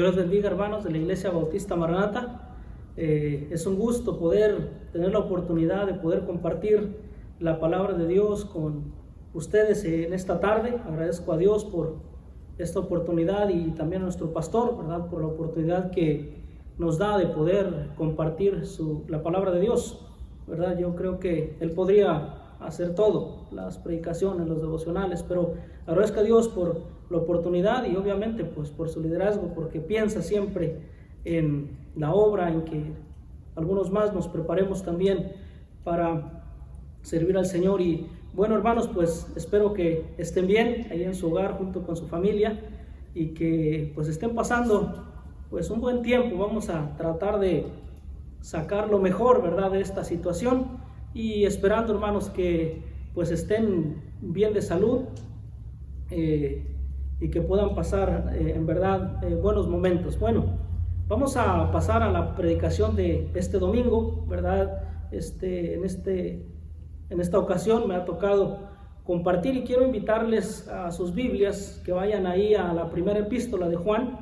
Dios los bendiga, hermanos de la Iglesia Bautista Maranata. Es un gusto poder tener la oportunidad de poder compartir la palabra de Dios con ustedes en esta tarde. Agradezco a Dios por esta oportunidad y también a nuestro pastor, ¿verdad?, por la oportunidad que nos da de poder compartir la palabra de Dios, ¿verdad? Yo creo que Él podría hacer todo, las predicaciones, los devocionales, pero agradezco a Dios por la oportunidad y obviamente pues por su liderazgo, porque piensa siempre en la obra, en que algunos más nos preparemos también para servir al Señor. Y bueno, hermanos, pues espero que estén bien ahí en su hogar junto con su familia y que pues estén pasando pues un buen tiempo. Vamos a tratar de sacar lo mejor, ¿verdad?, de esta situación, y esperando, hermanos, que pues estén bien de salud y que puedan pasar en verdad buenos momentos. Bueno, vamos a pasar a la predicación de este domingo, ¿verdad? En esta ocasión me ha tocado compartir y quiero invitarles a sus Biblias que vayan ahí a la primera epístola de Juan,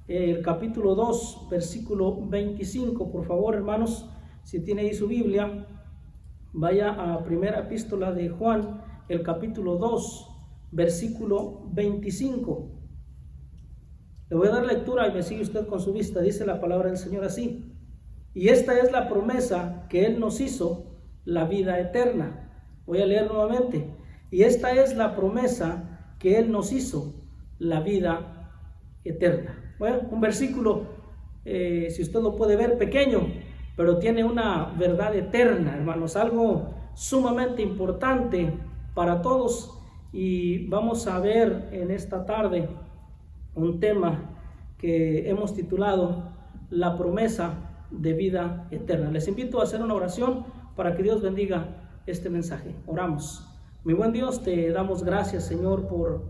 el capítulo 2, versículo 25. Por favor, hermanos, si tiene ahí su Biblia, vaya a primera epístola de Juan, el capítulo 2, versículo 25. Le voy a dar lectura y me sigue usted con su vista. Dice la palabra del Señor así: y esta es la promesa que Él nos hizo, la vida eterna. Voy a leer nuevamente. Y esta es la promesa que Él nos hizo, la vida eterna. Bueno, un versículo, si usted lo puede ver, pequeño, pero tiene una verdad eterna, hermanos, algo sumamente importante para todos. Y vamos a ver en esta tarde un tema que hemos titulado La promesa de vida eterna. Les invito a hacer una oración para que Dios bendiga este mensaje. Oramos. Mi buen Dios, te damos gracias, Señor, por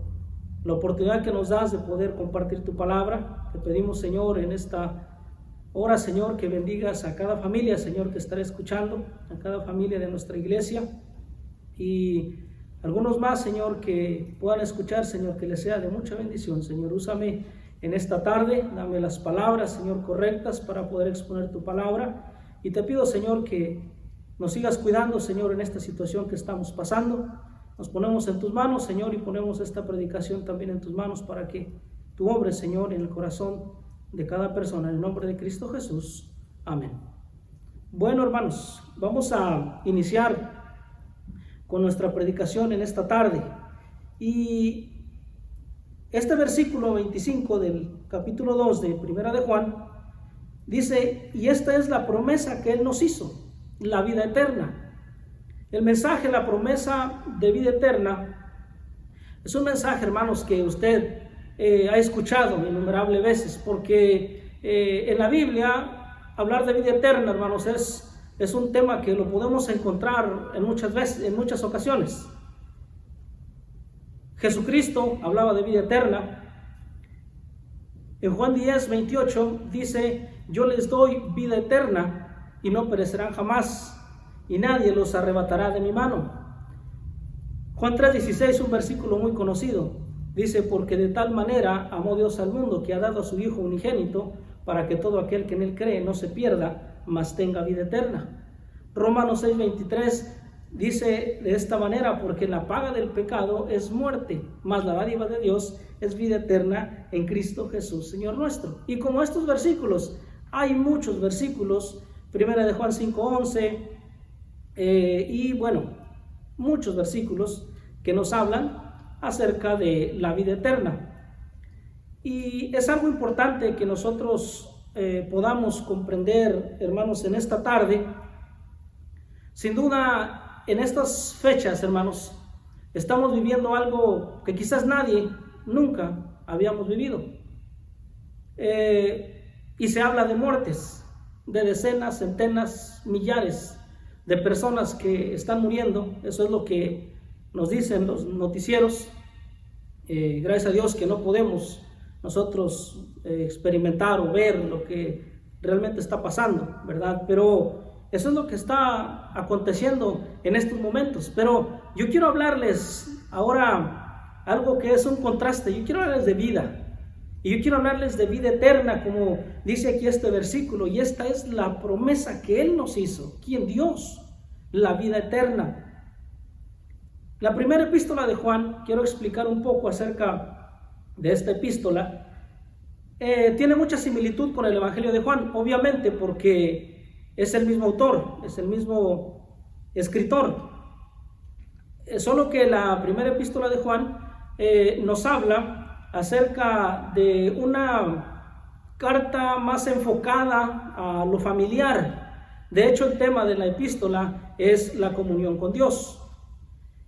la oportunidad que nos das de poder compartir tu palabra. Te pedimos, Señor, en esta hora, Señor, que bendigas a cada familia, Señor, que estará escuchando, a cada familia de nuestra iglesia, y algunos más, Señor, que puedan escuchar, Señor, que les sea de mucha bendición. Señor, úsame en esta tarde, dame las palabras, Señor, correctas para poder exponer tu palabra, y te pido, Señor, que nos sigas cuidando, Señor, en esta situación que estamos pasando. Nos ponemos en tus manos, Señor, y ponemos esta predicación también en tus manos para que tú obres, Señor, en el corazón de cada persona, en el nombre de Cristo Jesús. Amén. Bueno, hermanos, vamos a iniciar con nuestra predicación en esta tarde. Y este versículo 25 del capítulo 2 de Primera de Juan dice: y esta es la promesa que Él nos hizo, la vida eterna. El mensaje, la promesa de vida eterna, es un mensaje, hermanos, que usted ha escuchado innumerables veces, porque en la Biblia hablar de vida eterna, hermanos, es un tema que lo podemos encontrar en muchas ocasiones. Jesucristo hablaba de vida eterna. En Juan 10, 28 dice: yo les doy vida eterna y no perecerán jamás, y nadie los arrebatará de mi mano. Juan 3:16, un versículo muy conocido, dice: porque de tal manera amó Dios al mundo, que ha dado a su Hijo unigénito, para que todo aquel que en Él cree no se pierda, mas tenga vida eterna. Romanos 6:23 dice de esta manera: porque la paga del pecado es muerte, mas la dádiva de Dios es vida eterna en Cristo Jesús, Señor nuestro. Y como estos versículos, hay muchos versículos, Primera de Juan 5:11, y bueno, muchos versículos que nos hablan acerca de la vida eterna. Y es algo importante que nosotros podamos comprender, hermanos, en esta tarde. Sin duda, en estas fechas, hermanos, estamos viviendo algo que quizás nadie nunca habíamos vivido. Y se habla de muertes, de decenas, centenas, millares de personas que están muriendo. Eso es lo que nos dicen los noticieros. Gracias a Dios que no podemos nosotros experimentar o ver lo que realmente está pasando, ¿verdad? Pero eso es lo que está aconteciendo en estos momentos. Pero yo quiero hablarles ahora algo que es un contraste. Yo quiero hablarles de vida. Y yo quiero hablarles de vida eterna, como dice aquí este versículo, y esta es la promesa que Él nos hizo. ¿Quién? Dios, la vida eterna. La primera epístola de Juan, quiero explicar un poco acerca de esta epístola. Tiene mucha similitud con el Evangelio de Juan, obviamente, porque es el mismo autor, es el mismo escritor. Solo que la primera epístola de Juan nos habla acerca de una carta más enfocada a lo familiar. De hecho, el tema de la epístola es la comunión con Dios.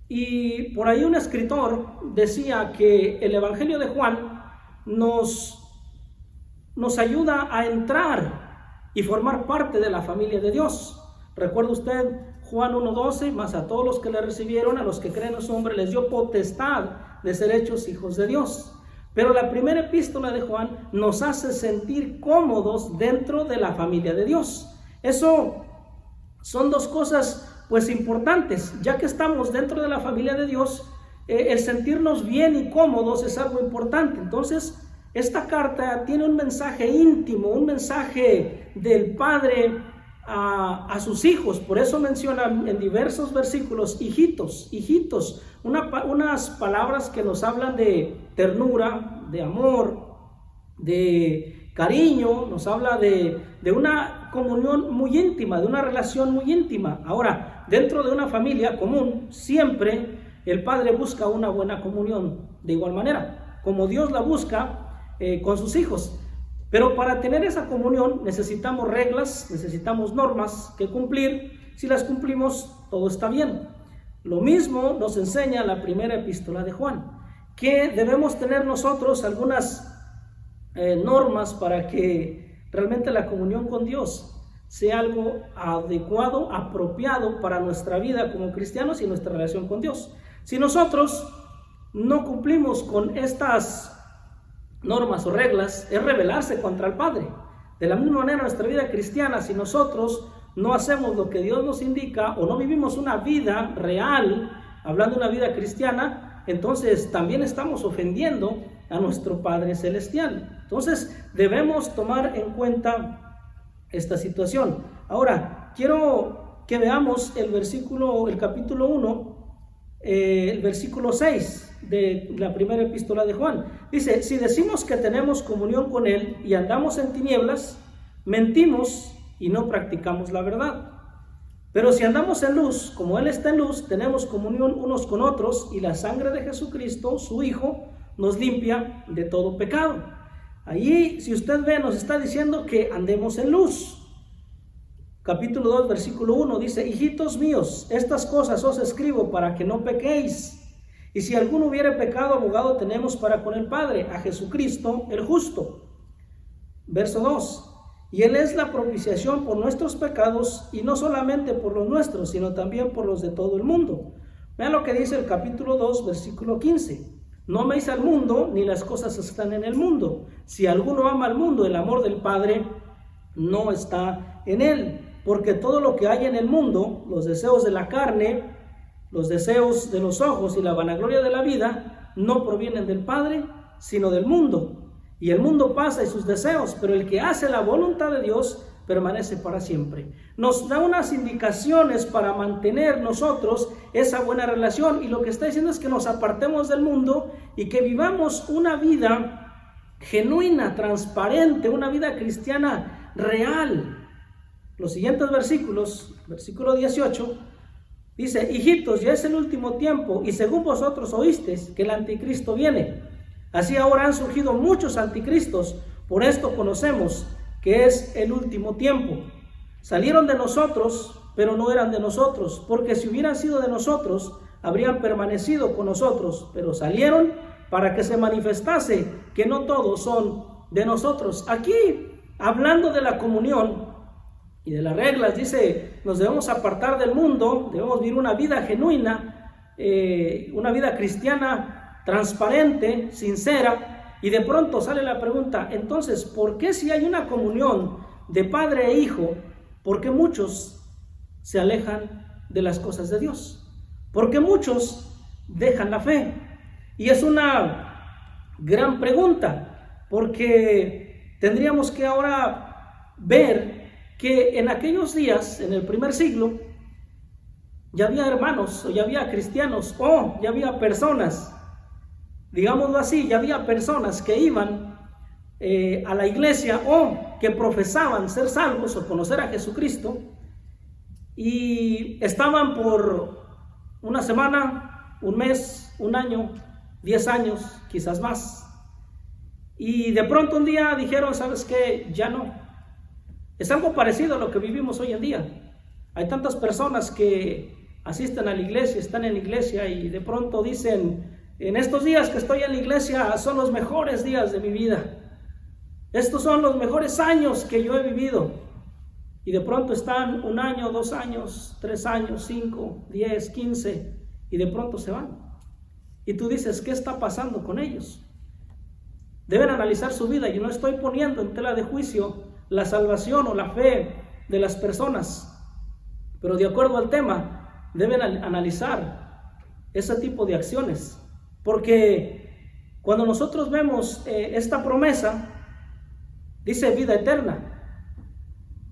Y por ahí un escritor decía que el Evangelio de Juan nos ayuda a entrar y formar parte de la familia de Dios. ¿Recuerda usted Juan 1:12? Mas a todos los que le recibieron, a los que creen en su nombre, les dio potestad de ser hechos hijos de Dios. Pero la primera epístola de Juan nos hace sentir cómodos dentro de la familia de Dios. Eso son dos cosas pues importantes. Ya que estamos dentro de la familia de Dios, el sentirnos bien y cómodos es algo importante. Entonces, esta carta tiene un mensaje íntimo, un mensaje del Padre a sus hijos. Por eso menciona en diversos versículos hijitos, hijitos, unas palabras que nos hablan de ternura, de amor, de cariño, nos habla de una comunión muy íntima, de una relación muy íntima. Ahora, dentro de una familia común, siempre el Padre busca una buena comunión, de igual manera, como Dios la busca con sus hijos. Pero para tener esa comunión necesitamos reglas, necesitamos normas que cumplir. Si las cumplimos, todo está bien. Lo mismo nos enseña la primera epístola de Juan, que debemos tener nosotros algunas normas para que realmente la comunión con Dios sea algo adecuado, apropiado para nuestra vida como cristianos y nuestra relación con Dios. Si nosotros no cumplimos con estas normas o reglas, es rebelarse contra el Padre. De la misma manera, nuestra vida cristiana, si nosotros no hacemos lo que Dios nos indica o no vivimos una vida real, hablando de una vida cristiana, entonces también estamos ofendiendo a nuestro Padre Celestial. Entonces debemos tomar en cuenta esta situación. Ahora, quiero que veamos el capítulo 1, el versículo 6 de la primera epístola de Juan. Dice: si decimos que tenemos comunión con Él y andamos en tinieblas, mentimos y no practicamos la verdad. Pero si andamos en luz, como Él está en luz, tenemos comunión unos con otros, y la sangre de Jesucristo, su Hijo, nos limpia de todo pecado. Allí, si usted ve, nos está diciendo que andemos en luz. Capítulo 2, versículo 1 dice: hijitos míos, estas cosas os escribo para que no pequéis. Y si alguno hubiere pecado, abogado tenemos para con el Padre, a Jesucristo el justo. Verso 2: y Él es la propiciación por nuestros pecados, y no solamente por los nuestros, sino también por los de todo el mundo. Vean lo que dice el capítulo 2, versículo 15. No améis al mundo, ni las cosas que están en el mundo. Si alguno ama al mundo, el amor del Padre no está en él. Porque todo lo que hay en el mundo, los deseos de la carne, los deseos de los ojos y la vanagloria de la vida, no provienen del Padre, sino del mundo. Y el mundo pasa y sus deseos, pero el que hace la voluntad de Dios permanece para siempre. Nos da unas indicaciones para mantener nosotros esa buena relación, y lo que está diciendo es que nos apartemos del mundo y que vivamos una vida genuina, transparente, una vida cristiana real. Los siguientes versículos, versículo 18, dice: hijitos, ya es el último tiempo, y según vosotros oísteis que el anticristo viene. Así ahora han surgido muchos anticristos, por esto conocemos que es el último tiempo. Salieron de nosotros, pero no eran de nosotros, porque si hubieran sido de nosotros, habrían permanecido con nosotros, pero salieron para que se manifestase que no todos son de nosotros. Aquí, hablando de la comunión y de las reglas, dice: nos debemos apartar del mundo, debemos vivir una vida genuina, una vida cristiana transparente, sincera. Y de pronto sale la pregunta: entonces, ¿por qué si hay una comunión de padre e hijo, por qué muchos se alejan de las cosas de Dios? ¿Por qué muchos dejan la fe? Y es una gran pregunta. porque tendríamos que ahora ver que en aquellos días, en el primer siglo, ya había hermanos, o ya había cristianos, o ya había personas, digámoslo así, ya había personas que iban a la iglesia o que profesaban ser salvos o conocer a Jesucristo y estaban por una semana, un mes, un año, 10 años, quizás más. Y de pronto un día dijeron, ¿sabes qué? Ya no. Es algo parecido a lo que vivimos hoy en día. Hay tantas personas que asisten a la iglesia, están en la iglesia y de pronto dicen, en estos días que estoy en la iglesia son los mejores días de mi vida. Estos son los mejores años que yo he vivido. Y de pronto están 1 año, 2 años, 3 años, 5, 10, 15 y de pronto se van. Y tú dices, ¿qué está pasando con ellos? Deben analizar su vida. Yo no estoy poniendo en tela de juicio la salvación o la fe de las personas, pero de acuerdo al tema deben analizar ese tipo de acciones, porque cuando nosotros vemos esta promesa, dice vida eterna,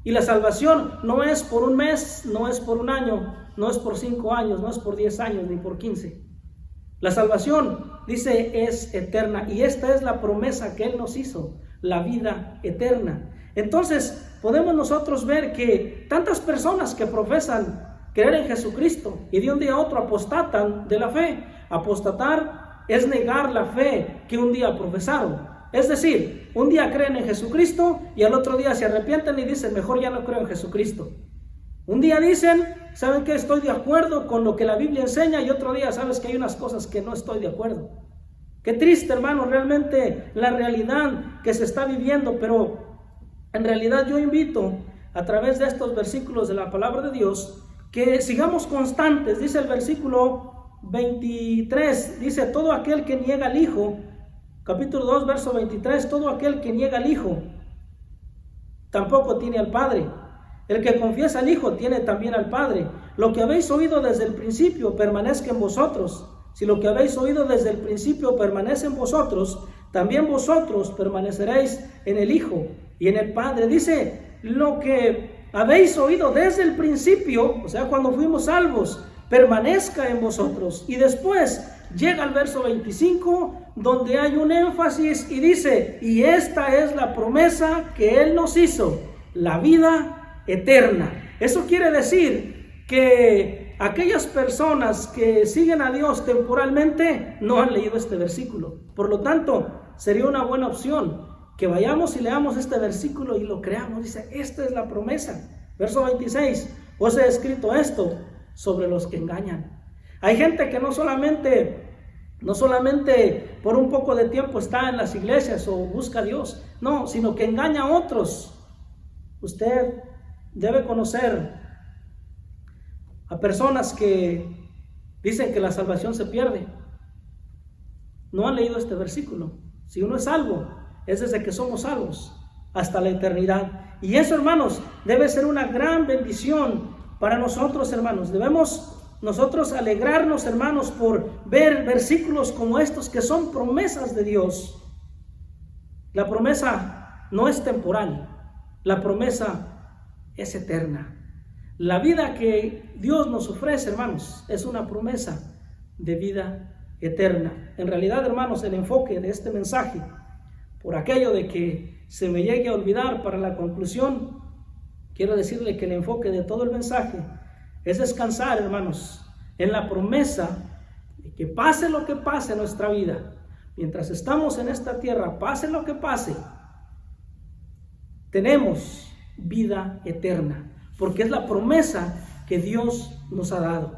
y la salvación no es por un mes, no es por un año, no es por 5 años, no es por 10 años ni por 15. La salvación, dice, es eterna, y esta es la promesa que Él nos hizo, la vida eterna. Entonces podemos nosotros ver que tantas personas que profesan creer en Jesucristo y de un día a otro apostatan de la fe. Apostatar es negar la fe que un día profesaron. Es decir, un día creen en Jesucristo y al otro día se arrepienten y dicen, mejor ya no creo en Jesucristo. Un día dicen, ¿saben qué? Estoy de acuerdo con lo que la Biblia enseña, y otro día sabes que hay unas cosas que no estoy de acuerdo. Qué triste, hermano, realmente la realidad que se está viviendo, pero en realidad yo invito a través de estos versículos de la palabra de Dios que sigamos constantes. Dice el versículo 23, dice, todo aquel que niega al Hijo, capítulo 2, verso 23, todo aquel que niega al Hijo tampoco tiene al Padre. El que confiesa al Hijo tiene también al Padre. Lo que habéis oído desde el principio permanezca en vosotros. Si lo que habéis oído desde el principio permanece en vosotros, también vosotros permaneceréis en el Hijo y en el Padre. Dice, lo que habéis oído desde el principio, o sea, cuando fuimos salvos, permanezca en vosotros. Y después llega el verso 25, donde hay un énfasis y dice, y esta es la promesa que Él nos hizo, la vida eterna. Eso quiere decir que aquellas personas que siguen a Dios temporalmente no han leído este versículo. Por lo tanto, sería una buena opción que vayamos y leamos este versículo y lo creamos. Dice, esta es la promesa. Verso 26, os he escrito esto sobre los que engañan. Hay gente que no solamente por un poco de tiempo está en las iglesias o busca a Dios, no, sino que engaña a otros. Usted debe conocer a personas que dicen que la salvación se pierde. No han leído este versículo. Si uno es salvo, es desde que somos salvos hasta la eternidad. Y eso, hermanos, debe ser una gran bendición para nosotros, hermanos. Debemos nosotros alegrarnos, hermanos, por ver versículos como estos que son promesas de Dios. La promesa no es temporal, la promesa es eterna. La vida que Dios nos ofrece, hermanos, es una promesa de vida eterna. En realidad, hermanos, el enfoque de este mensaje, por aquello de que se me llegue a olvidar para la conclusión, quiero decirle que el enfoque de todo el mensaje es descansar, hermanos, en la promesa de que pase lo que pase en nuestra vida, mientras estamos en esta tierra, pase lo que pase, tenemos vida eterna, porque es la promesa que Dios nos ha dado.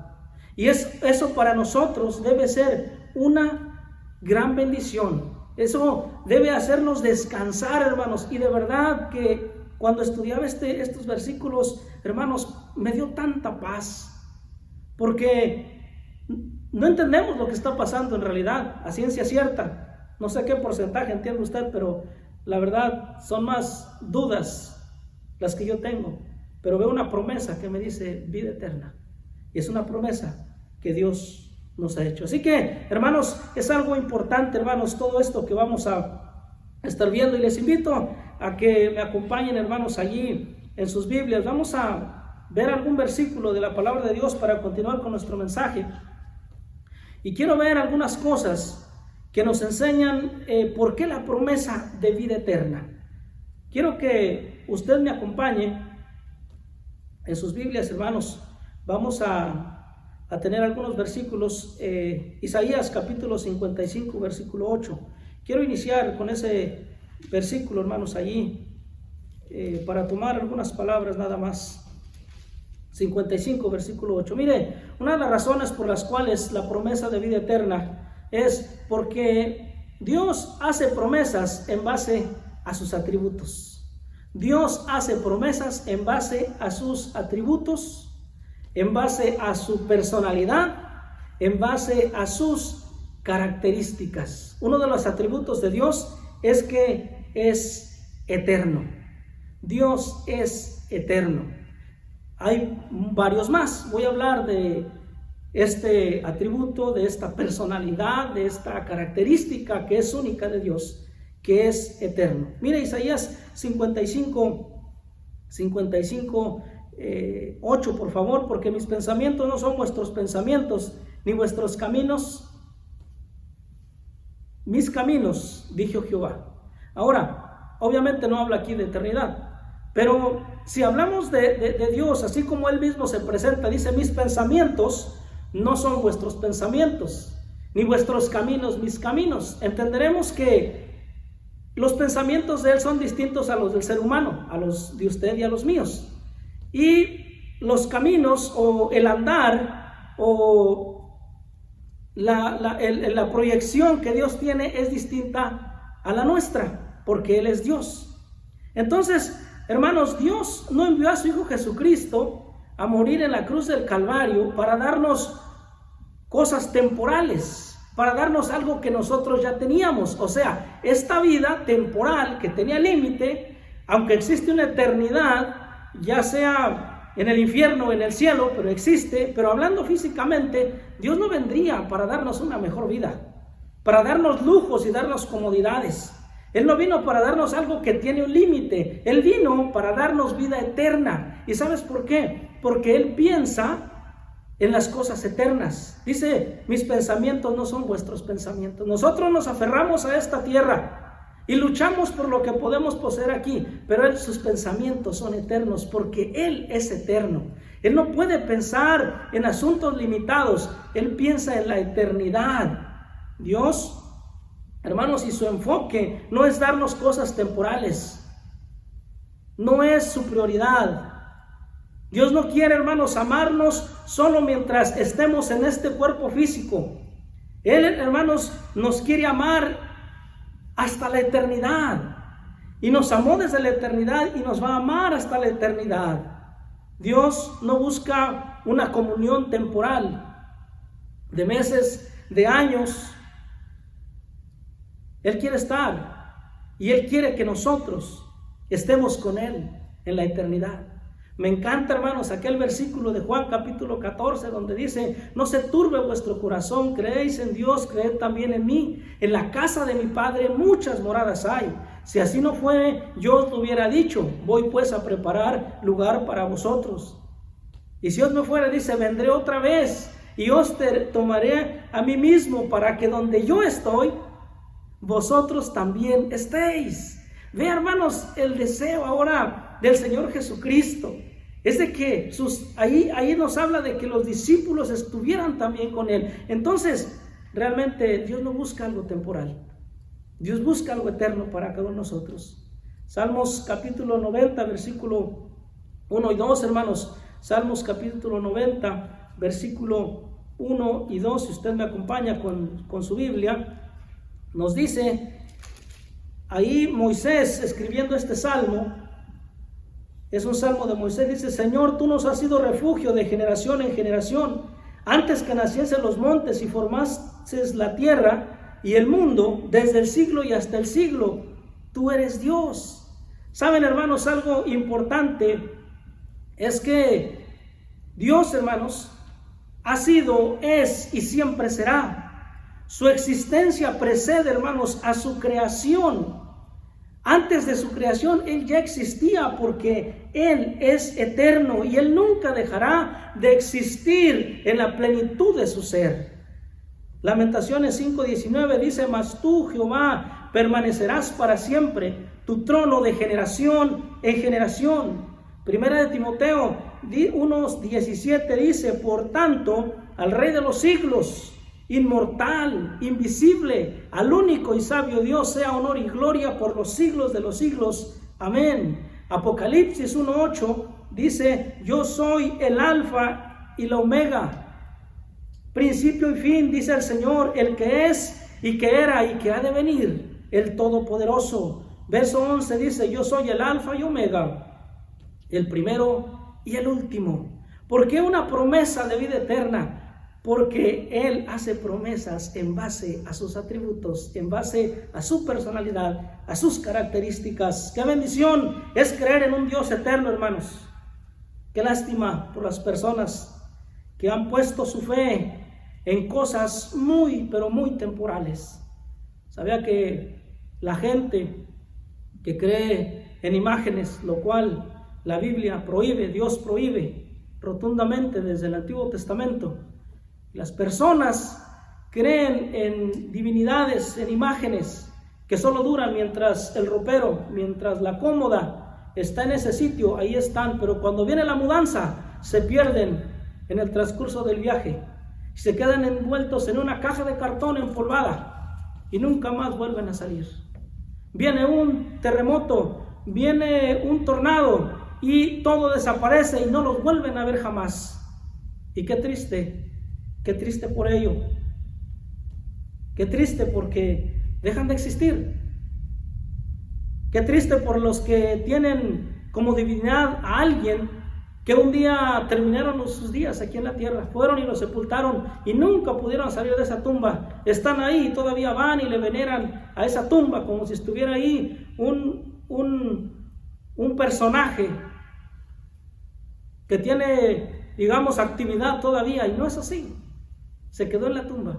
Y eso para nosotros debe ser una gran bendición. Eso debe hacernos descansar, hermanos. Y de verdad que cuando estudiaba estos versículos, hermanos, me dio tanta paz, porque no entendemos lo que está pasando en realidad, a ciencia cierta. No sé qué porcentaje entiende usted, pero la verdad son más dudas las que yo tengo, pero veo una promesa que me dice vida eterna, y es una promesa que Dios nos ha hecho. Así que, hermanos, es algo importante, hermanos, todo esto que vamos a estar viendo, y les invito a que me acompañen, hermanos, allí en sus Biblias. Vamos a ver algún versículo de la palabra de Dios para continuar con nuestro mensaje. Y quiero ver algunas cosas que nos enseñan por qué la promesa de vida eterna. Quiero que usted me acompañe en sus Biblias, hermanos. Vamos a tener algunos versículos. Isaías capítulo 55, versículo 8. Quiero iniciar con ese versículo, hermanos, allí, para tomar algunas palabras nada más. 55, versículo 8. Mire, una de las razones por las cuales la promesa de vida eterna es porque Dios hace promesas en base a sus atributos. Dios hace promesas en base a sus atributos, en base a su personalidad, en base a sus características. Uno de los atributos de Dios es que es eterno. Dios es eterno. Hay varios más. Voy a hablar de este atributo, de esta personalidad, de esta característica que es única de Dios, que es eterno. Mire Isaías 55, 8, por favor, porque mis pensamientos no son vuestros pensamientos, ni vuestros caminos, mis caminos, dijo Jehová. Ahora, obviamente no habla aquí de eternidad, pero si hablamos de Dios, así como Él mismo se presenta, dice, mis pensamientos no son vuestros pensamientos, ni vuestros caminos, mis caminos. Entenderemos que los pensamientos de Él son distintos a los del ser humano, a los de usted y a los míos. Y los caminos, o el andar, o la proyección que Dios tiene es distinta a la nuestra, porque Él es Dios. Entonces, hermanos, Dios no envió a su Hijo Jesucristo a morir en la cruz del Calvario para darnos cosas temporales, para darnos algo que nosotros ya teníamos. O sea, esta vida temporal que tenía límite, aunque existe una eternidad, ya sea en el infierno o en el cielo, pero existe. Pero hablando físicamente, Dios no vendría para darnos una mejor vida, para darnos lujos y darnos comodidades. Él no vino para darnos algo que tiene un límite. Él vino para darnos vida eterna. ¿Y sabes por qué? Porque Él piensa en las cosas eternas. Dice, mis pensamientos no son vuestros pensamientos. Nosotros nos aferramos a esta tierra y luchamos por lo que podemos poseer aquí, pero sus pensamientos son eternos porque Él es eterno. Él no puede pensar en asuntos limitados. Él piensa en la eternidad. Dios, hermanos, y su enfoque no es darnos cosas temporales, no es su prioridad. Dios no quiere, hermanos, amarnos solo mientras estemos en este cuerpo físico. Él, hermanos, nos quiere amar hasta la eternidad, y nos amó desde la eternidad y nos va a amar hasta la eternidad. Dios no busca una comunión temporal de meses, de años. Él quiere estar, y Él quiere que nosotros estemos con Él en la eternidad. Me encanta, hermanos, aquel versículo de Juan capítulo 14, donde dice, no se turbe vuestro corazón, creéis en Dios, creed también en mí. En la casa de mi Padre muchas moradas hay. Si así no fuere, yo os lo hubiera dicho, voy pues a preparar lugar para vosotros. Y si os me fuere, dice, vendré otra vez, y os tomaré a mí mismo, para que donde yo estoy, vosotros también estéis. Ve, hermanos, el deseo ahora del Señor Jesucristo es de que ahí nos habla de que los discípulos estuvieran también con Él. Entonces, realmente Dios no busca algo temporal. Dios busca algo eterno para cada uno de nosotros. Salmos capítulo 90, versículo 1 y 2, hermanos. Salmos capítulo 90, versículo 1 y 2, si usted me acompaña con su Biblia, nos dice, ahí Moisés escribiendo este salmo, es un salmo de Moisés, dice, Señor, tú nos has sido refugio de generación en generación, antes que naciesen los montes y formases la tierra y el mundo, desde el siglo y hasta el siglo, tú eres Dios. Saben, hermanos, algo importante es que Dios, hermanos, ha sido, es y siempre será. Su existencia precede, hermanos, a su creación. Antes de su creación, Él ya existía porque Él es eterno y Él nunca dejará de existir en la plenitud de su ser. Lamentaciones 5:19 dice: mas tú, Jehová, permanecerás para siempre, tu trono de generación en generación. Primera de Timoteo 1:17 dice: por tanto, al Rey de los siglos, inmortal, invisible, al único y sabio Dios, sea honor y gloria por los siglos de los siglos. Amén. Apocalipsis 1:8 dice: yo soy el alfa y la omega, principio y fin, dice el Señor, el que es y que era y que ha de venir, el Todopoderoso. Verso 11 dice: yo soy el alfa y omega, el primero y el último. ¿Por qué una promesa de vida eterna? Porque Él hace promesas en base a sus atributos, en base a su personalidad, a sus características. ¡Qué bendición es creer en un Dios eterno, hermanos! ¡Qué lástima por las personas que han puesto su fe en cosas muy, pero muy temporales! ¿Sabía que la gente que cree en imágenes, lo cual la Biblia prohíbe, Dios prohíbe rotundamente desde el Antiguo Testamento? Las personas creen en divinidades, en imágenes que solo duran mientras el ropero, mientras la cómoda está en ese sitio, ahí están, pero cuando viene la mudanza se pierden en el transcurso del viaje y se quedan envueltos en una caja de cartón empolvada y nunca más vuelven a salir. Viene un terremoto, viene un tornado y todo desaparece y no los vuelven a ver jamás. Y qué triste por ello. Qué triste porque dejan de existir. Qué triste por los que tienen como divinidad a alguien que un día terminaron sus días aquí en la tierra, fueron y lo sepultaron y nunca pudieron salir de esa tumba. Están ahí y todavía van y le veneran a esa tumba como si estuviera ahí un personaje que tiene, digamos, actividad todavía, y no es así. Se quedó en la tumba.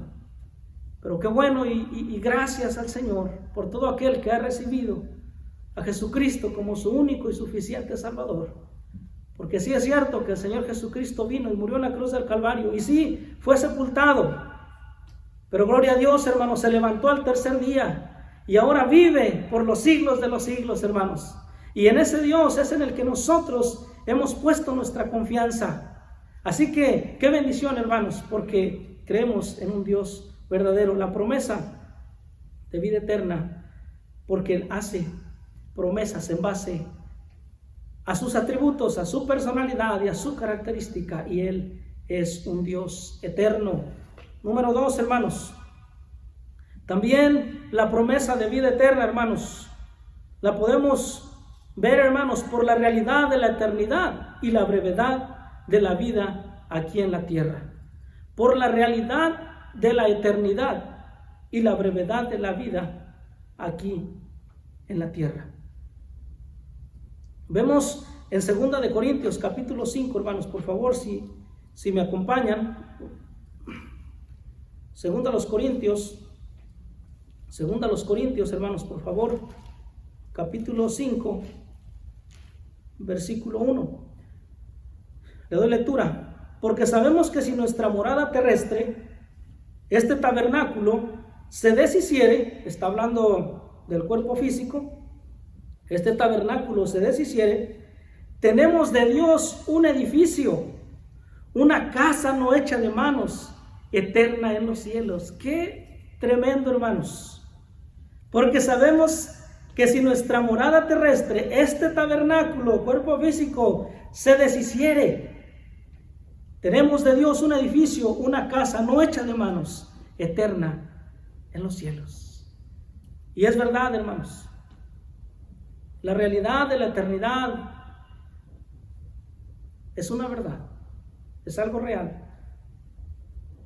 Pero qué bueno y gracias al Señor por todo aquel que ha recibido a Jesucristo como su único y suficiente Salvador. Porque sí es cierto que el Señor Jesucristo vino y murió en la cruz del Calvario, y sí, fue sepultado. Pero gloria a Dios, hermanos, se levantó al tercer día y ahora vive por los siglos de los siglos, hermanos. Y en ese Dios es en el que nosotros hemos puesto nuestra confianza. Así que, qué bendición, hermanos, porque creemos en un Dios verdadero. La promesa de vida eterna, porque Él hace promesas en base a sus atributos, a su personalidad y a su característica, y Él es un Dios eterno. Número 2, hermanos, también la promesa de vida eterna, hermanos, la podemos ver, hermanos, por la realidad de la eternidad y la brevedad de la vida aquí en la tierra. Por la realidad de la eternidad y la brevedad de la vida aquí en la tierra. Vemos en 2 de Corintios capítulo 5, hermanos, por favor, si me acompañan. 2 a los Corintios, hermanos, por favor, capítulo 5, versículo 1. Le doy lectura. Porque sabemos que si nuestra morada terrestre, este tabernáculo, se deshiciere, está hablando del cuerpo físico, este tabernáculo se deshiciere, tenemos de Dios un edificio, una casa no hecha de manos, eterna en los cielos. Qué tremendo, hermanos, porque sabemos que si nuestra morada terrestre, este tabernáculo, cuerpo físico, se deshiciere, tenemos de Dios un edificio, una casa no hecha de manos, eterna en los cielos. Y es verdad, hermanos, la realidad de la eternidad es una verdad, es algo real.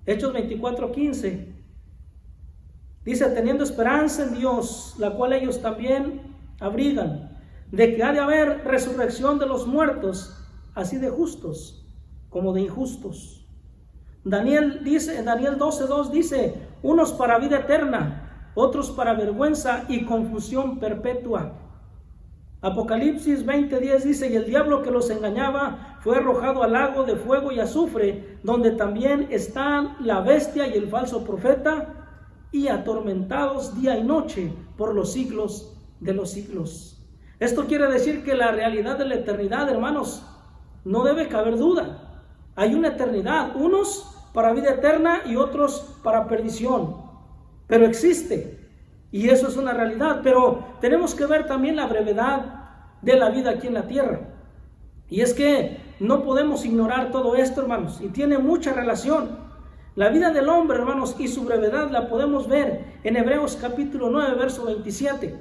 Hechos 24:15 dice: teniendo esperanza en Dios, la cual ellos también abrigan, de que ha de haber resurrección de los muertos, así de justos como de injustos. Daniel 12:2 dice: unos para vida eterna, otros para vergüenza y confusión perpetua. Apocalipsis 20:10 dice: y el diablo que los engañaba fue arrojado al lago de fuego y azufre, donde también están la bestia y el falso profeta, y atormentados día y noche por los siglos de los siglos. Esto quiere decir que la realidad de la eternidad, hermanos, no debe caber duda. Hay una eternidad, unos para vida eterna y otros para perdición, pero existe. Y eso es una realidad, pero tenemos que ver también la brevedad de la vida aquí en la tierra. Y es que no podemos ignorar todo esto, hermanos, y tiene mucha relación. La vida del hombre, hermanos, y su brevedad la podemos ver en Hebreos capítulo 9, verso 27.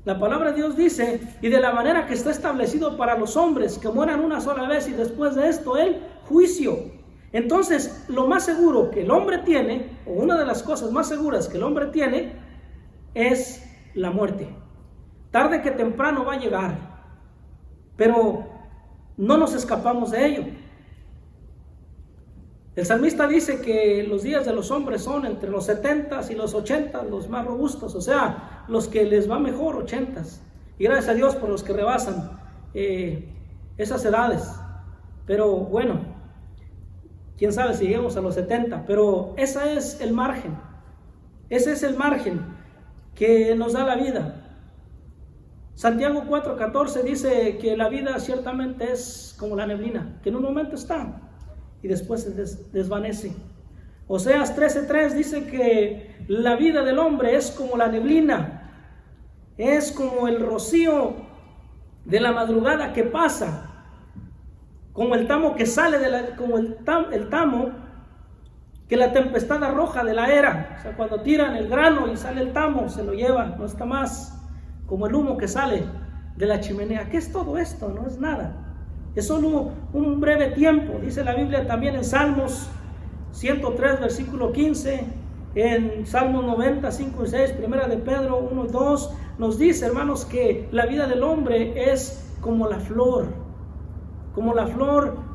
La palabra de Dios dice: y de la manera que está establecido para los hombres que mueran una sola vez y después de esto el juicio. Entonces, lo más seguro que el hombre tiene, o una de las cosas más seguras que el hombre tiene, es la muerte. Tarde que temprano va a llegar, pero no nos escapamos de ello. El salmista dice que los días de los hombres son entre los 70 y los 80, los más robustos, o sea, los que les va mejor, 80. Y gracias a Dios por los que rebasan esas edades. Pero bueno, quién sabe si llegamos a los 70, pero ese es el margen. Ese es el margen que nos da la vida. Santiago 4:14 dice que la vida ciertamente es como la neblina, que en un momento está y después se desvanece. Oseas 13:3 dice que la vida del hombre es como la neblina, es como el rocío de la madrugada que pasa, como el tamo que sale como el tamo que la tempestad arroja de la era. O sea, cuando tiran el grano y sale el tamo, se lo lleva, no está más, como el humo que sale de la chimenea. ¿Qué es todo esto? No es nada, es solo un breve tiempo. Dice la Biblia también en Salmos 103, versículo 15, en Salmos 90, 5 y 6, Primera de Pedro 1 y 2, nos dice, hermanos, que la vida del hombre es como la flor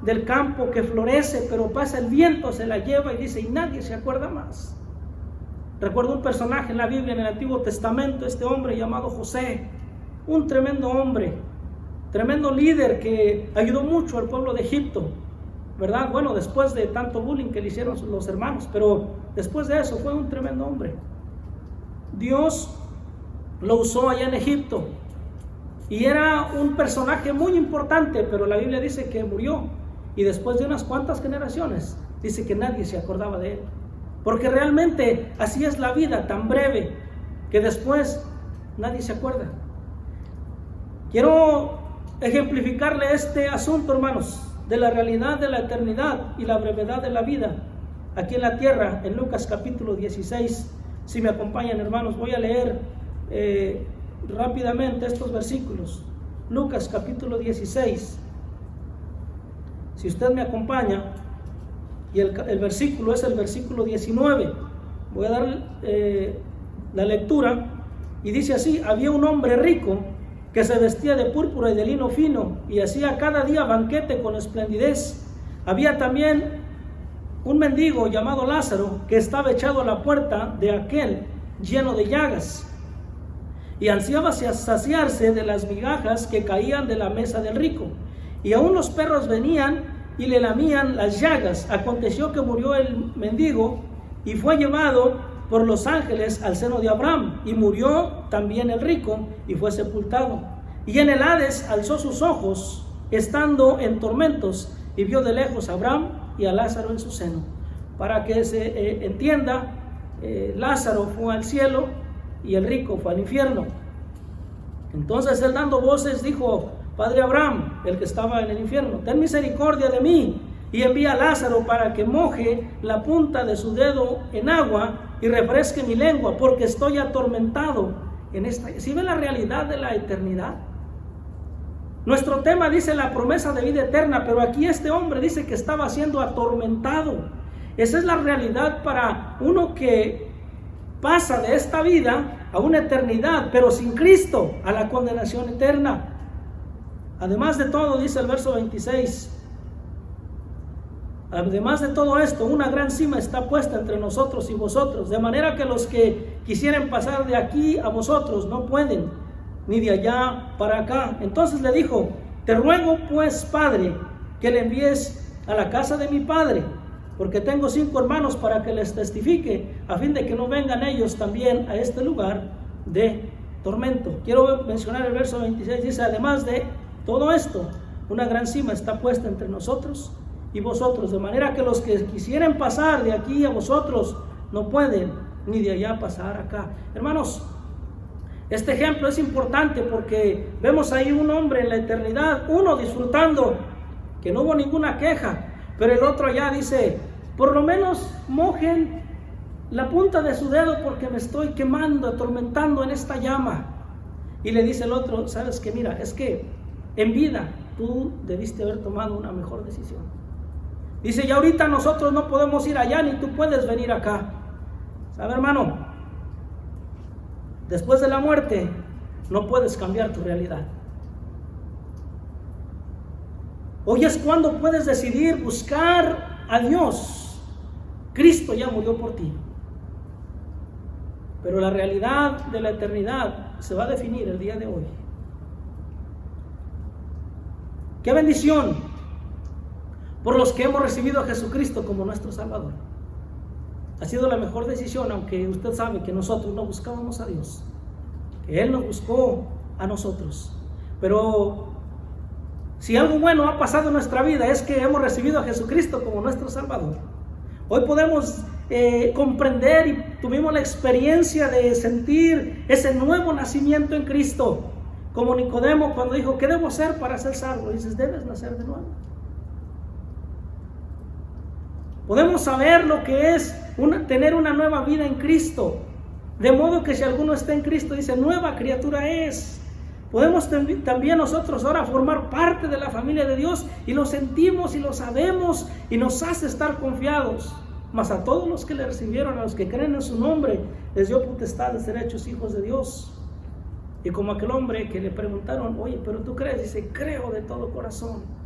del campo que florece, pero pasa el viento, se la lleva y dice, y nadie se acuerda más. Recuerdo un personaje en la Biblia, en el Antiguo Testamento, este hombre llamado José, un tremendo hombre, tremendo líder que ayudó mucho al pueblo de Egipto, ¿verdad? Bueno, después de tanto bullying que le hicieron los hermanos, pero después de eso fue un tremendo hombre. Dios lo usó allá en Egipto. Y era un personaje muy importante, pero la Biblia dice que murió. Y después de unas cuantas generaciones, dice que nadie se acordaba de él. Porque realmente así es la vida, tan breve, que después nadie se acuerda. Quiero ejemplificarle este asunto, hermanos, de la realidad de la eternidad y la brevedad de la vida aquí en la tierra, en Lucas capítulo 16. Si me acompañan, hermanos, voy a leer rápidamente estos versículos. Lucas capítulo 16. Si usted me acompaña, y el versículo es el versículo 19. Voy a dar la lectura y dice así: había un hombre rico que se vestía de púrpura y de lino fino y hacía cada día banquete con esplendidez. Había también un mendigo llamado Lázaro que estaba echado a la puerta de aquel, lleno de llagas, y ansiaba saciarse de las migajas que caían de la mesa del rico, y aún los perros venían y le lamían las llagas. Aconteció que murió el mendigo y fue llevado por los ángeles al seno de Abraham, y murió también el rico y fue sepultado. Y en el Hades alzó sus ojos, estando en tormentos, y vio de lejos a Abraham y a Lázaro en su seno. Para que se entienda, Lázaro fue al cielo y el rico fue al infierno. Entonces él, dando voces, dijo: Padre Abraham, el que estaba en el infierno, ten misericordia de mí y envía a Lázaro para que moje la punta de su dedo en agua y refresque mi lengua, porque estoy atormentado en esta. ¿Sí ve la realidad de la eternidad? Nuestro tema dice la promesa de vida eterna, pero aquí este hombre dice que estaba siendo atormentado. Esa es la realidad para uno que pasa de esta vida a una eternidad, pero sin Cristo, a la condenación eterna. Además de todo, dice el verso 26, además de todo esto, una gran cima está puesta entre nosotros y vosotros, de manera que los que quisieren pasar de aquí a vosotros no pueden, ni de allá para acá. Entonces le dijo: te ruego pues, Padre, que le envíes a la casa de mi padre, porque tengo 5 hermanos, para que les testifique, a fin de que no vengan ellos también a este lugar de tormento. Quiero mencionar el verso 26, dice: además de todo esto, una gran cima está puesta entre nosotros y vosotros, de manera que los que quisieren pasar de aquí a vosotros no pueden, ni de allá pasar acá. Hermanos, este ejemplo es importante porque vemos ahí un hombre en la eternidad, uno disfrutando, que no hubo ninguna queja, pero el otro allá dice: por lo menos mojen la punta de su dedo porque me estoy quemando, atormentando en esta llama. Y le dice el otro: sabes que mira, es que en vida tú debiste haber tomado una mejor decisión. Dice: y ahorita nosotros no podemos ir allá, ni tú puedes venir acá. ¿Sabe, hermano? Después de la muerte no puedes cambiar tu realidad. Hoy es cuando puedes decidir buscar a Dios. Cristo ya murió por ti. Pero la realidad de la eternidad se va a definir el día de hoy. ¡Qué bendición por los que hemos recibido a Jesucristo como nuestro Salvador! Ha sido la mejor decisión, aunque usted sabe que nosotros no buscábamos a Dios, que Él nos buscó a nosotros. Pero si algo bueno ha pasado en nuestra vida es que hemos recibido a Jesucristo como nuestro Salvador. Hoy podemos comprender y tuvimos la experiencia de sentir ese nuevo nacimiento en Cristo. Como Nicodemo cuando dijo: ¿qué debo hacer para ser salvo? Y dices: debes nacer de nuevo. Podemos saber lo que es tener una nueva vida en Cristo. De modo que si alguno está en Cristo, dice: nueva criatura es. Podemos también nosotros ahora formar parte de la familia de Dios, y lo sentimos y lo sabemos, y nos hace estar confiados. Mas a todos los que le recibieron, a los que creen en su nombre, les dio potestad de ser hechos hijos de Dios. Y como aquel hombre que le preguntaron: oye, ¿pero tú crees? Dice: creo de todo corazón.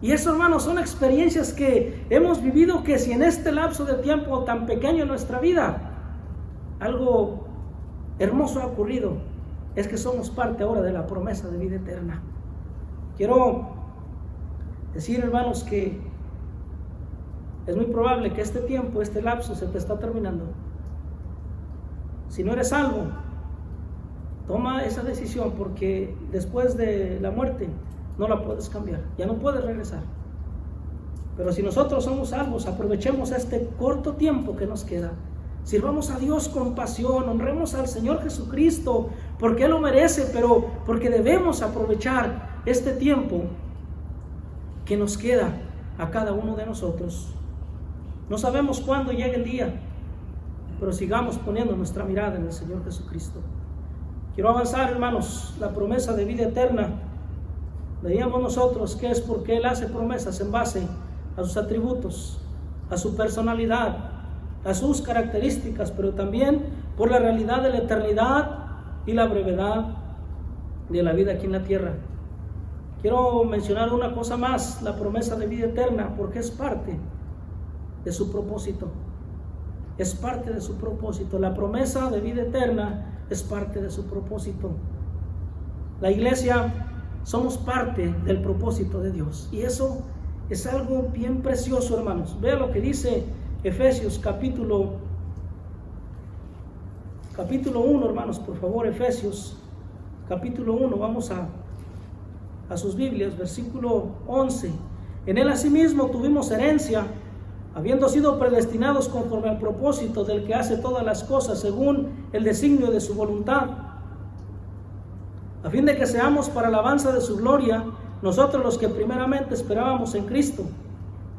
Y eso, hermanos, son experiencias que hemos vivido, que si en este lapso de tiempo tan pequeño en nuestra vida algo hermoso ha ocurrido, es que somos parte ahora de la promesa de vida eterna. Quiero decir, hermanos, que es muy probable que este tiempo, este lapso se te está terminando. Si no eres salvo, toma esa decisión, porque después de la muerte no la puedes cambiar, ya no puedes regresar. Pero si nosotros somos salvos, aprovechemos este corto tiempo que nos queda. Sirvamos a Dios con pasión, honremos al Señor Jesucristo, porque Él lo merece, pero porque debemos aprovechar este tiempo que nos queda a cada uno de nosotros. No sabemos cuándo llegue el día, pero sigamos poniendo nuestra mirada en el Señor Jesucristo. Quiero avanzar, hermanos. La promesa de vida eterna, veíamos nosotros que es porque Él hace promesas en base a sus atributos, a su personalidad, a sus características, pero también por la realidad de la eternidad y la brevedad de la vida aquí en la tierra. Quiero mencionar una cosa más: la promesa de vida eterna, porque es parte de su propósito. Es parte de su propósito. La promesa de vida eterna es parte de su propósito. La iglesia somos parte del propósito de Dios, y eso es algo bien precioso, hermanos. Vea lo que dice Efesios capítulo 1, hermanos, por favor. Efesios capítulo 1, vamos a sus Biblias, versículo 11. En Él asimismo tuvimos herencia, habiendo sido predestinados conforme al propósito del que hace todas las cosas según el designio de su voluntad, a fin de que seamos para alabanza de su gloria, nosotros los que primeramente esperábamos en Cristo.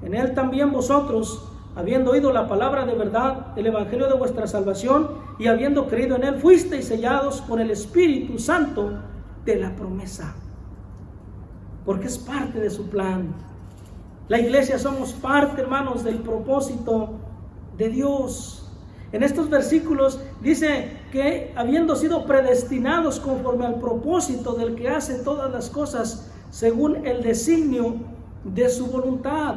En Él también vosotros, habiendo oído la palabra de verdad, el evangelio de vuestra salvación, y habiendo creído en Él, fuisteis sellados con el Espíritu Santo de la promesa. Porque es parte de su plan. La iglesia somos parte, hermanos, del propósito de Dios. En estos versículos dice que habiendo sido predestinados conforme al propósito del que hace todas las cosas según el designio de su voluntad.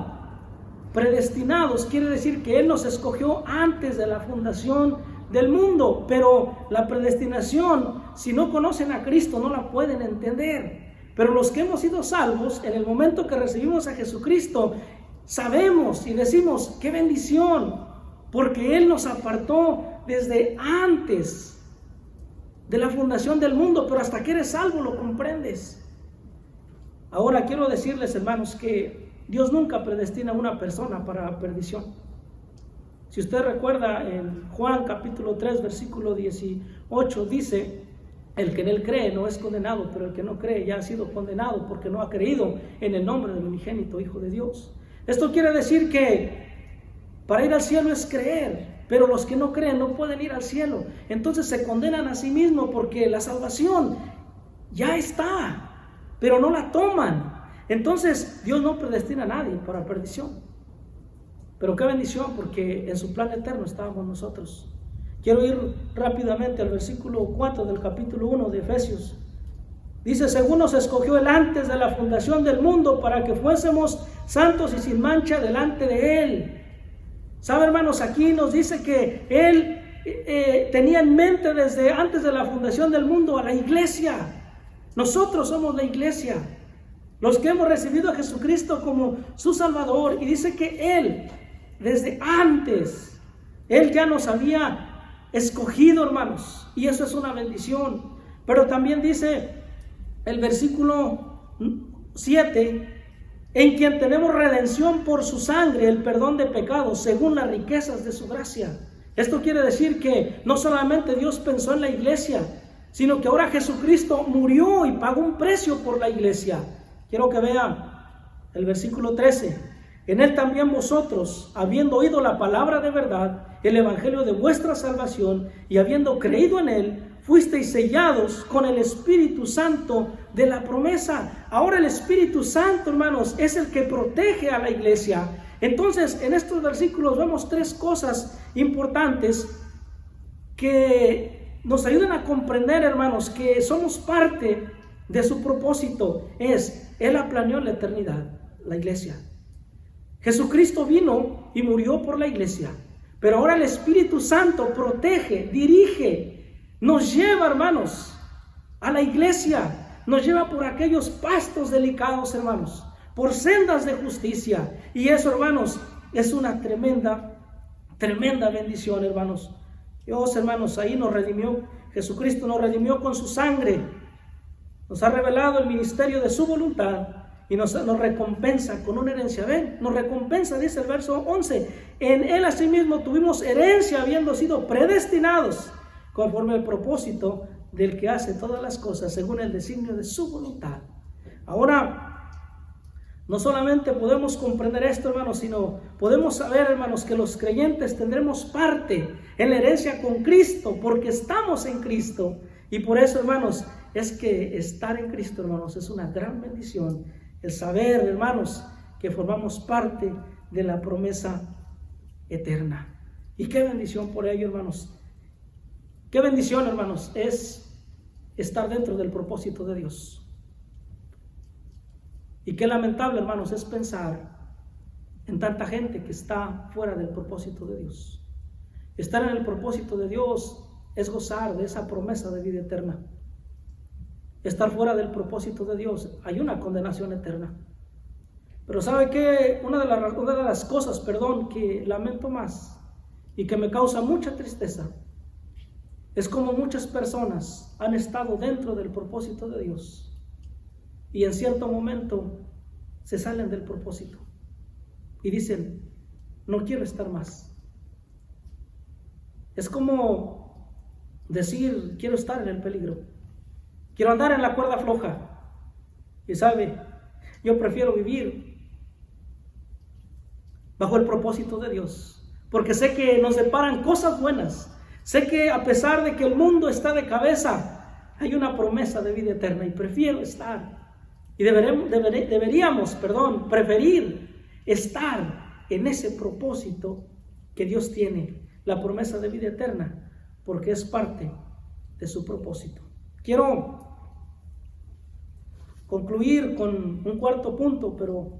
Predestinados quiere decir que Él nos escogió antes de la fundación del mundo. Pero la predestinación, si no conocen a Cristo, no la pueden entender. Pero los que hemos sido salvos, en el momento que recibimos a Jesucristo, sabemos y decimos, qué bendición, porque Él nos apartó desde antes de la fundación del mundo, pero hasta que eres salvo lo comprendes. Ahora quiero decirles, hermanos, que Dios nunca predestina a una persona para perdición. Si usted recuerda, en Juan capítulo 3, versículo 18, dice, el que en Él cree no es condenado, pero el que no cree ya ha sido condenado porque no ha creído en el nombre del unigénito Hijo de Dios. Esto quiere decir que para ir al cielo es creer, pero los que no creen no pueden ir al cielo. Entonces se condenan a sí mismos porque la salvación ya está, pero no la toman. Entonces Dios no predestina a nadie para perdición. Pero qué bendición, porque en su plan eterno estábamos nosotros. Quiero ir rápidamente al versículo 4 del capítulo 1 de Efesios. Dice, según nos escogió Él antes de la fundación del mundo para que fuésemos santos y sin mancha delante de Él. ¿Sabe, hermanos? Aquí nos dice que Él tenía en mente desde antes de la fundación del mundo a la iglesia. Nosotros somos la iglesia, los que hemos recibido a Jesucristo como su Salvador. Y dice que Él, desde antes, Él ya nos había escogido, hermanos, y eso es una bendición. Pero también dice el versículo 7, en quien tenemos redención por su sangre, el perdón de pecados, según las riquezas de su gracia. Esto quiere decir que no solamente Dios pensó en la iglesia, sino que ahora Jesucristo murió y pagó un precio por la iglesia. Quiero que vean el versículo 13. En Él también vosotros, habiendo oído la palabra de verdad, el evangelio de vuestra salvación, y habiendo creído en Él, fuisteis sellados con el Espíritu Santo de la promesa. Ahora el Espíritu Santo, hermanos, es el que protege a la iglesia. Entonces, en estos versículos vemos tres cosas importantes que nos ayudan a comprender, hermanos, que somos parte de su propósito. Él la planeó en la eternidad, la iglesia. Jesucristo vino y murió por la iglesia, pero ahora el Espíritu Santo protege, dirige, nos lleva, hermanos, a la iglesia, nos lleva por aquellos pastos delicados, hermanos, por sendas de justicia. Y eso, hermanos, es una tremenda bendición, hermanos. Dios, hermanos, ahí nos redimió, Jesucristo nos redimió con su sangre, nos ha revelado el ministerio de su voluntad y nos recompensa con una herencia. Ven, nos recompensa, dice el verso 11, en Él asimismo tuvimos herencia, habiendo sido predestinados conforme al propósito del que hace todas las cosas según el designio de su voluntad. Ahora, no solamente podemos comprender esto, hermanos, sino podemos saber, hermanos, que los creyentes tendremos parte en la herencia con Cristo, porque estamos en Cristo. Y por eso, hermanos, es que estar en Cristo, hermanos, es una gran bendición. El saber, hermanos, que formamos parte de la promesa eterna. Y qué bendición por ello, hermanos. Qué bendición, hermanos, es estar dentro del propósito de Dios. Y qué lamentable, hermanos, es pensar en tanta gente que está fuera del propósito de Dios. Estar en el propósito de Dios es gozar de esa promesa de vida eterna. Estar fuera del propósito de Dios, hay una condenación eterna. Pero ¿sabe qué? Una de las cosas, que lamento más y que me causa mucha tristeza es como muchas personas han estado dentro del propósito de Dios y en cierto momento se salen del propósito y dicen, no quiero estar más. Es como decir, quiero estar en el peligro, quiero andar en la cuerda floja. Y sabe, yo prefiero vivir bajo el propósito de Dios, porque sé que nos deparan cosas buenas. Sé que a pesar de que el mundo está de cabeza, hay una promesa de vida eterna y prefiero estar. Y deberíamos preferir estar en ese propósito que Dios tiene, la promesa de vida eterna, porque es parte de su propósito. Quiero concluir con un cuarto punto, pero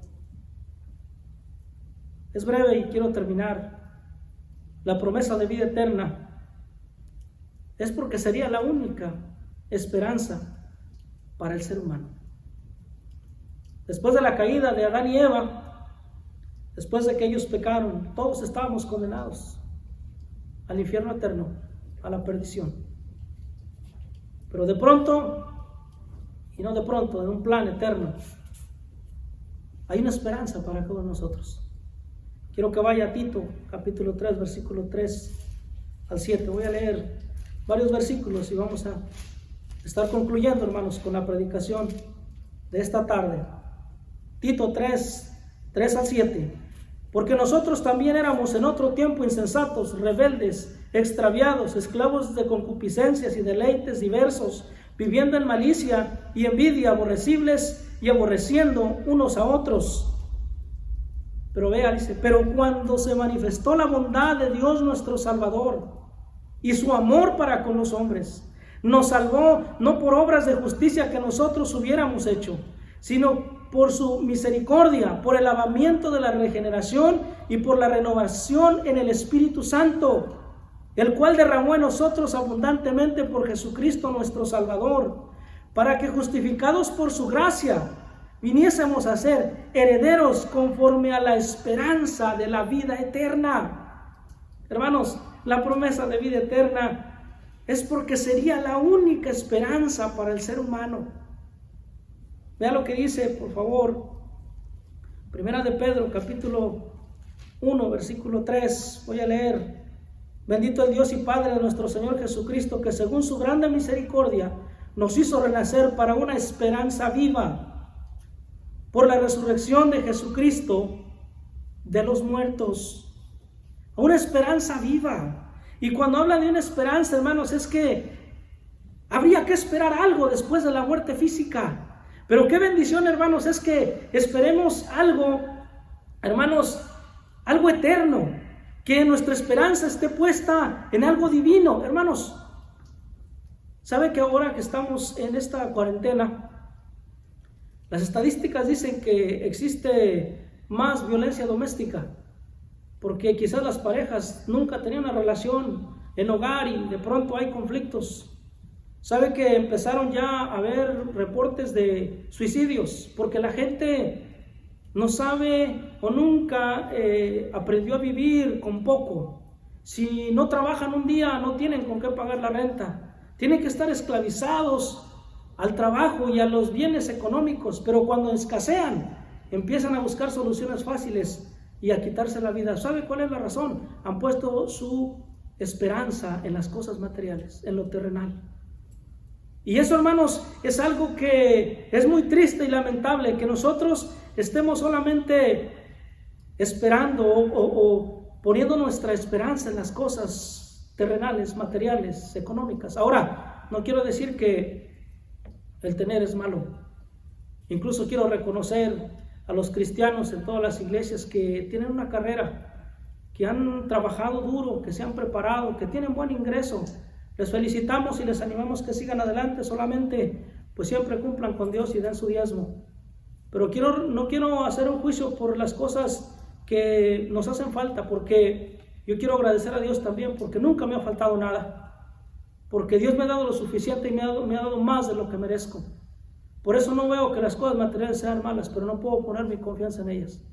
es breve y quiero terminar. La promesa de vida eterna es porque sería la única esperanza para el ser humano. Después de la caída de Adán y Eva, después de que ellos pecaron, todos estábamos condenados al infierno eterno, a la perdición. Pero de pronto, y no de pronto, en un plan eterno, hay una esperanza para todos nosotros. Quiero que vaya a Tito, capítulo 3, versículo 3 al 7. Voy a leer varios versículos y vamos a estar concluyendo, hermanos, con la predicación de esta tarde. Tito 3 al 7. Porque nosotros también éramos en otro tiempo insensatos, rebeldes, extraviados, esclavos de concupiscencias y deleites diversos, viviendo en malicia y envidia, aborrecibles y aborreciendo unos a otros. Pero vea, dice, pero cuando se manifestó la bondad de Dios nuestro Salvador y su amor para con los hombres, nos salvó no por obras de justicia que nosotros hubiéramos hecho, sino por su misericordia, por el lavamiento de la regeneración y por la renovación en el Espíritu Santo, el cual derramó en nosotros abundantemente por Jesucristo nuestro Salvador, para que justificados por su gracia viniésemos a ser herederos conforme a la esperanza de la vida eterna. Hermanos, la promesa de vida eterna es porque sería la única esperanza para el ser humano. Vea lo que dice, por favor, Primera de Pedro, capítulo 1, versículo 3. Voy a leer. Bendito el Dios y Padre de nuestro Señor Jesucristo, que según su grande misericordia nos hizo renacer para una esperanza viva por la resurrección de Jesucristo de los muertos. Una esperanza viva. Y cuando habla de una esperanza, hermanos, es que habría que esperar algo después de la muerte física. Pero qué bendición, hermanos, es que esperemos algo, hermanos, algo eterno, que nuestra esperanza esté puesta en algo divino. Hermanos, ¿sabe que ahora que estamos en esta cuarentena, las estadísticas dicen que existe más violencia doméstica? Porque quizás las parejas nunca tenían una relación en hogar y de pronto hay conflictos. ¿Sabe que empezaron ya a haber reportes de suicidios? Porque la gente no sabe o nunca aprendió a vivir con poco. Si no trabajan un día, no tienen con qué pagar la renta. Tienen que estar esclavizados al trabajo y a los bienes económicos. Pero cuando escasean, empiezan a buscar soluciones fáciles y a quitarse la vida. ¿Sabe cuál es la razón? Han puesto su esperanza en las cosas materiales, en lo terrenal. Y eso, hermanos, es algo que es muy triste y lamentable, que nosotros estemos solamente esperando o poniendo nuestra esperanza en las cosas terrenales, materiales, económicas. Ahora, no quiero decir que el tener es malo. Incluso quiero reconocer a los cristianos en todas las iglesias que tienen una carrera, que han trabajado duro, que se han preparado, que tienen buen ingreso. Les felicitamos y les animamos que sigan adelante, solamente pues siempre cumplan con Dios y den su diezmo. Pero no quiero hacer un juicio por las cosas que nos hacen falta, porque yo quiero agradecer a Dios también, porque nunca me ha faltado nada, porque Dios me ha dado lo suficiente y me ha dado más de lo que merezco. Por eso no veo que las cosas materiales sean malas, pero no puedo poner mi confianza en ellas.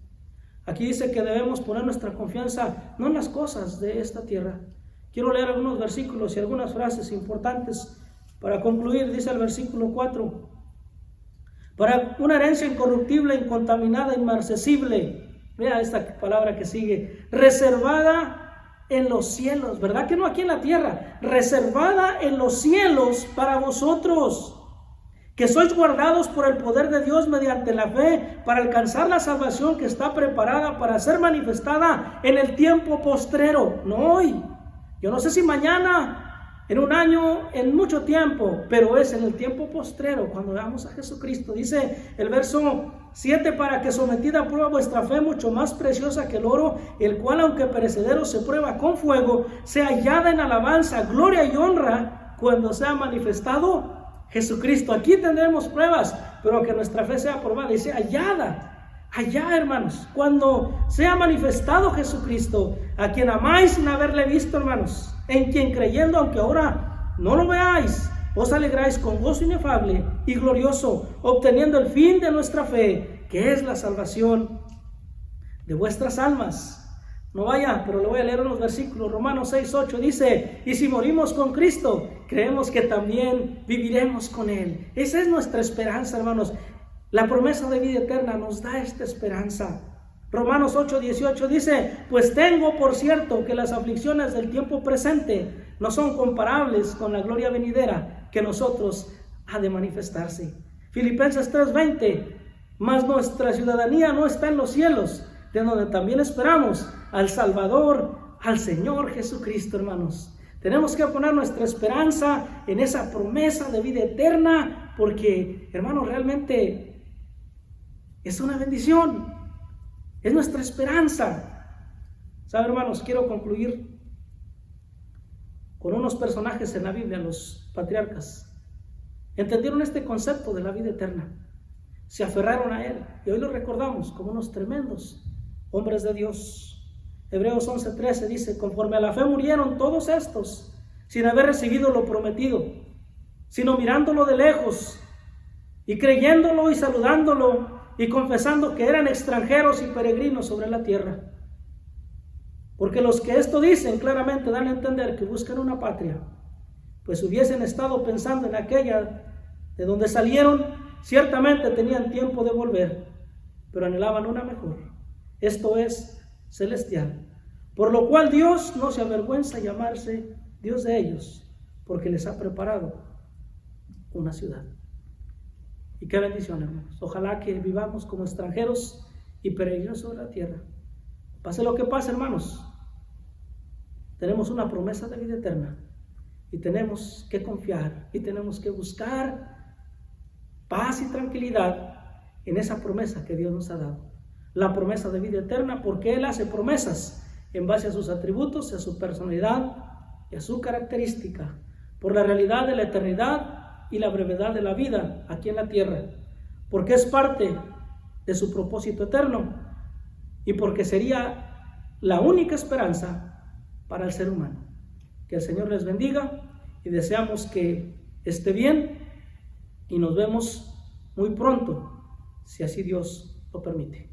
Aquí dice que debemos poner nuestra confianza no en las cosas de esta tierra. Quiero leer algunos versículos y algunas frases importantes para concluir. Dice el versículo 4: para una herencia incorruptible, incontaminada, inmarcesible. Mira esta palabra que sigue: reservada en los cielos. ¿Verdad que no aquí en la tierra? Reservada en los cielos para vosotros, que sois guardados por el poder de Dios mediante la fe, para alcanzar la salvación que está preparada para ser manifestada en el tiempo postrero. No hoy. Yo no sé si mañana, en un año, en mucho tiempo, pero es en el tiempo postrero, cuando veamos a Jesucristo. Dice el verso 7: para que sometida a prueba vuestra fe, mucho más preciosa que el oro, el cual aunque perecedero se prueba con fuego, sea hallada en alabanza, gloria y honra cuando sea manifestado Jesucristo. Aquí tendremos pruebas, pero que nuestra fe sea probada y sea hallada. Allá, hermanos, cuando sea manifestado Jesucristo, a quien amáis sin haberle visto, hermanos, en quien creyendo, aunque ahora no lo veáis, os alegráis con gozo inefable y glorioso, obteniendo el fin de nuestra fe, que es la salvación de vuestras almas. No vaya, pero le voy a leer unos versículos. Romanos 6:8 dice: y si morimos con Cristo, creemos que también viviremos con Él. Esa es nuestra esperanza, hermanos. La promesa de vida eterna nos da esta esperanza. Romanos 8:18 dice: pues tengo por cierto que las aflicciones del tiempo presente no son comparables con la gloria venidera que nosotros ha de manifestarse. Filipenses 3:20: mas nuestra ciudadanía no está en los cielos, de donde también esperamos al Salvador, al Señor Jesucristo, hermanos. Tenemos que poner nuestra esperanza en esa promesa de vida eterna, porque, hermanos, realmente es una bendición, es nuestra esperanza. ¿Sabe, hermanos? Quiero concluir con unos personajes en la Biblia, los patriarcas. Entendieron este concepto de la vida eterna, se aferraron a él, y hoy lo recordamos como unos tremendos hombres de Dios. Hebreos 11:13 dice: conforme a la fe murieron todos estos, sin haber recibido lo prometido, sino mirándolo de lejos, y creyéndolo y saludándolo, y confesando que eran extranjeros y peregrinos sobre la tierra. Porque los que esto dicen claramente dan a entender que buscan una patria, pues hubiesen estado pensando en aquella de donde salieron, ciertamente tenían tiempo de volver, pero anhelaban una mejor, esto es, celestial. Por lo cual Dios no se avergüenza llamarse Dios de ellos, porque les ha preparado una ciudad. Y qué bendición, hermanos. Ojalá que vivamos como extranjeros y peregrinos sobre la tierra. Pase lo que pase, hermanos, tenemos una promesa de vida eterna, y tenemos que confiar y tenemos que buscar paz y tranquilidad en esa promesa que Dios nos ha dado. La promesa de vida eterna, porque Él hace promesas en base a sus atributos, a su personalidad y a su característica, por la realidad de la eternidad y la brevedad de la vida aquí en la tierra, porque es parte de su propósito eterno y porque sería la única esperanza para el ser humano. Que el Señor les bendiga y deseamos que esté bien, y nos vemos muy pronto, si así Dios lo permite.